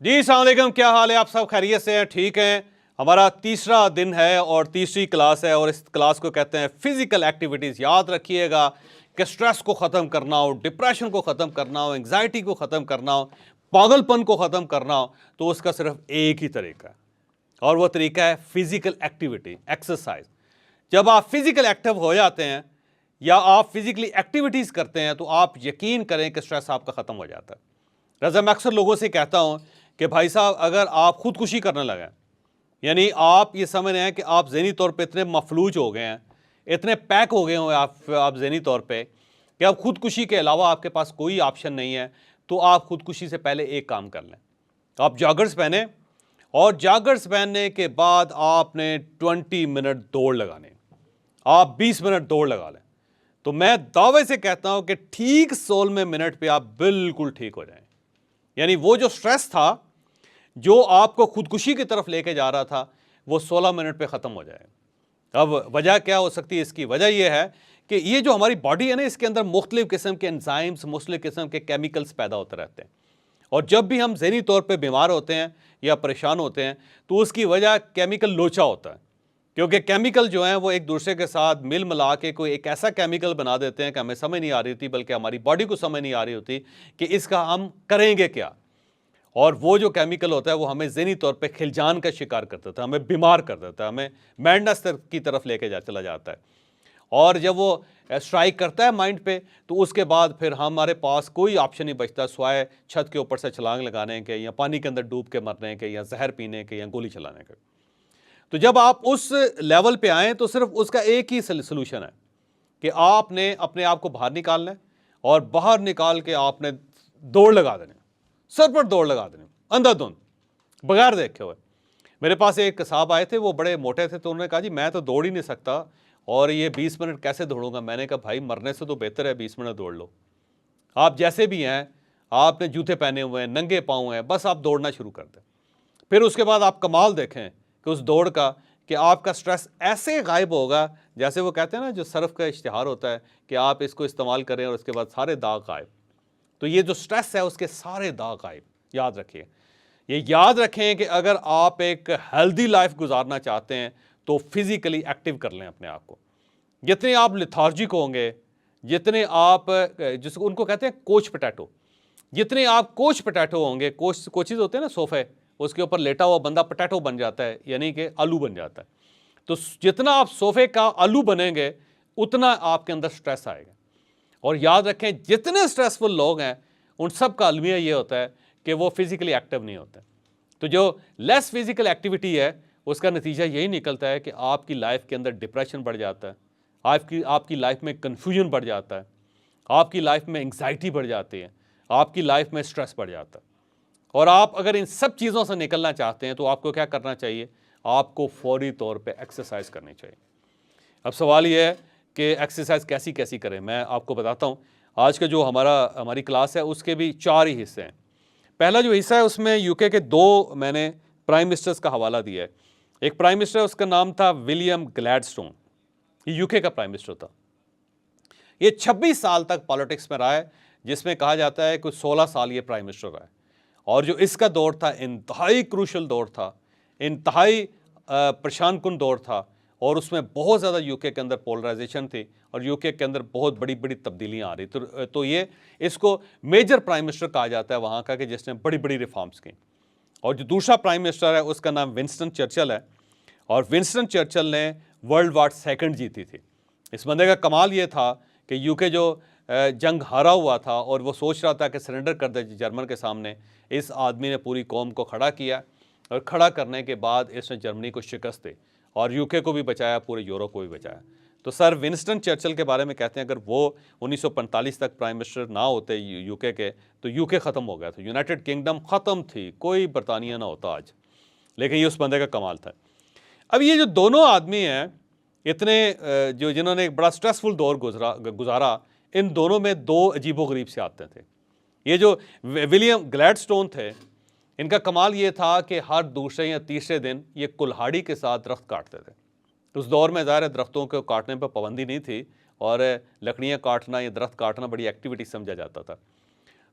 जी अस्सलाम वालेकुम, क्या हाल है? आप सब खैरियत से हैं? ठीक हैं? हमारा तीसरा दिन है और तीसरी क्लास है और इस क्लास को कहते हैं फिजिकल एक्टिविटीज़। याद रखिएगा कि स्ट्रेस को ख़त्म करना हो, डिप्रेशन को ख़त्म करना हो, एंग्जाइटी को ख़त्म करना हो, पागलपन को ख़त्म करना हो, तो उसका सिर्फ एक ही तरीका है और वो तरीका है फिजिकल एक्टिविटी, एक्सरसाइज। जब आप फिजिकल एक्टिव हो जाते हैं या आप फिजिकली एक्टिविटीज़ करते हैं तो आप यकीन करें कि स्ट्रेस आपका ख़त्म हो जाता है। रज़ा, मैं अक्सर लोगों से कहता हूँ कि भाई साहब, अगर आप खुदकुशी करने लगे, यानी आप ये समझ रहे हैं कि आप ज़हनी तौर पे इतने मफलूज हो गए हैं, इतने पैक हो गए हो आप ज़हनी तौर पे कि अब खुदकुशी के अलावा आपके पास कोई ऑप्शन नहीं है, तो आप खुदकुशी से पहले एक काम कर लें। आप जॉगर्स पहने और जॉगर्स पहनने के बाद आपने 20 मिनट दौड़ लगाने, आप 20 मिनट दौड़ लगा लें, तो मैं दावे से कहता हूं कि ठीक 16वें मिनट पे आप बिल्कुल ठीक हो जाएं। यानी वो जो स्ट्रेस था जो आपको खुदकुशी की तरफ लेके जा रहा था, वो 16 मिनट पे ख़त्म हो जाएगा। अब वजह क्या हो सकती है? इसकी वजह यह है कि ये जो हमारी बॉडी है ना, इसके अंदर मुख्तलिफ किस्म के एंजाइम्स, मुख्तलिफ किस्म के केमिकल्स पैदा होते रहते हैं और जब भी हम ज़हनी तौर पे बीमार होते हैं या परेशान होते हैं तो उसकी वजह केमिकल लोचा होता है, क्योंकि केमिकल जो हैं वो एक दूसरे के साथ मिल मिला के कोई एक ऐसा केमिकल बना देते हैं कि हमें समझ नहीं आ रही होती, बल्कि हमारी बॉडी को समझ नहीं आ रही होती कि इसका हम करेंगे क्या। और वो जो केमिकल होता है वो हमें ज़हनी तौर पे खिलजान का शिकार कर देता है, हमें बीमार कर देता है, हमें मैडनेस की तरफ लेके चला जाता है। और जब वो स्ट्राइक करता है माइंड पे तो उसके बाद फिर हमारे पास कोई ऑप्शन नहीं बचता स्वाय छत के ऊपर से छलांग लगाने के या पानी के अंदर डूब के मरने के या जहर पीने के या गोली चलाने के। तो जब आप उस लेवल पे आएँ तो सिर्फ उसका एक ही सोल्यूशन है कि आपने अपने आप को बाहर निकालना है और बाहर निकाल के आपने दौड़ लगा देने, सर पर दौड़ लगा देने, अंधाधुंध, बगैर देखे हुए। मेरे पास एक साहब आए थे, वो बड़े मोटे थे, तो उन्होंने कहा जी मैं तो दौड़ ही नहीं सकता और ये 20 मिनट कैसे दौड़ूंगा। मैंने कहा भाई मरने से तो बेहतर है 20 मिनट दौड़ लो। आप जैसे भी हैं, आपने जूते पहने हुए हैं, नंगे पाँव हैं, बस आप दौड़ना शुरू कर दें। फिर उसके बाद आप कमाल देखें कि उस दौड़ का कि आपका स्ट्रेस ऐसे गायब होगा, जैसे वो कहते हैं ना, जो सर्फ का इश्तिहार होता है कि आप इसको इस्तेमाल करें और उसके बाद सारे दाग गायब। तो ये जो स्ट्रेस है उसके सारे दाग गायब। याद रखिए, ये याद रखें कि अगर आप एक हेल्दी लाइफ गुजारना चाहते हैं तो फिजिकली एक्टिव कर लें अपने आप को। जितने आप लिथार्जिक होंगे, जितने आप जिसको उनको कहते हैं कोच पोटैटो, जितने आप कोच पोटैटो होंगे, कोचेज होते हैं ना सोफे, उसके ऊपर लेटा हुआ बंदा पोटैटो बन जाता है, यानी कि आलू बन जाता है। तो जितना आप सोफे का आलू बनेंगे उतना आपके अंदर स्ट्रेस आएगा। और याद रखें, जितने स्ट्रेसफुल लोग हैं उन सब का अलमिया ये होता है कि वो फिजिकली एक्टिव नहीं होते। तो जो लेस फिजिकल एक्टिविटी है उसका नतीजा यही निकलता है कि आपकी लाइफ के अंदर डिप्रेशन बढ़ जाता है, आपकी लाइफ में कन्फ्यूजन बढ़ जाता है, आपकी लाइफ में एंग्जाइटी बढ़ जाती है, आपकी लाइफ में स्ट्रेस बढ़ जाता है। और आप अगर इन सब चीज़ों से निकलना चाहते हैं तो आपको क्या करना चाहिए? आपको फौरी तौर पे एक्सरसाइज करनी चाहिए। अब सवाल ये है कि एक्सरसाइज कैसी कैसी करें। मैं आपको बताता हूँ। आज का जो हमारी क्लास है उसके भी 4 ही हिस्से हैं। पहला जो हिस्सा है उसमें यूके के 2 मैंने प्राइम मिनिस्टर्स का हवाला दिया है। एक प्राइम मिनिस्टर, उसका नाम था विलियम ग्लैडस्टोन, ये यूके का प्राइम मिनिस्टर था। ये 26 साल तक पॉलिटिक्स में रहा है, जिसमें कहा जाता है कुछ 16 साल ये प्राइम मिनिस्टर रहा है। और जो इसका दौर था इंतहाई क्रूशल दौर था, इंतहाई परेशान कुन दौर था और उसमें बहुत ज़्यादा यूके के अंदर पोलराइजेशन थी और यूके के अंदर बहुत बड़ी बड़ी तब्दीलियाँ आ रही। तो ये इसको मेजर प्राइम मिनिस्टर कहा जाता है वहाँ का, कि जिसने बड़ी बड़ी रिफॉर्म्स की। और जो दूसरा प्राइम मिनिस्टर है उसका नाम विंस्टन चर्चिल है और विंस्टन चर्चिल ने वर्ल्ड वार सेकंड जीती थी। इस बंदे का कमाल ये था कि यूके जो जंग हारा हुआ था और वो सोच रहा था कि सरेंडर कर दे जर्मन के सामने, इस आदमी ने पूरी कौम को खड़ा किया और खड़ा करने के बाद इसने जर्मनी को शिकस्त दी और यूके को भी बचाया, पूरे यूरोप को भी बचाया। तो सर विंस्टन चर्चिल के बारे में कहते हैं अगर वो 1945 तक प्राइम मिनिस्टर ना होते यूके के तो यूके ख़त्म हो गया था, यूनाइटेड किंगडम ख़त्म थी, कोई बरतानिया ना होता आज। लेकिन ये उस बंदे का कमाल था। अब ये जो दोनों आदमी हैं इतने जिन्होंने एक बड़ा स्ट्रेसफुल दौर गुजारा, इन दोनों में 2 अजीबोगरीब से आते थे। ये जो विलियम ग्लैडस्टोन थे, इनका कमाल ये था कि हर दूसरे या तीसरे दिन ये कुल्हाड़ी के साथ दरख्त काटते थे। उस दौर में ज़ाहिर है दरख्तों को काटने पर पाबंदी नहीं थी और लकड़ियाँ काटना या दरख्त काटना बड़ी एक्टिविटी समझा जाता था।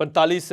45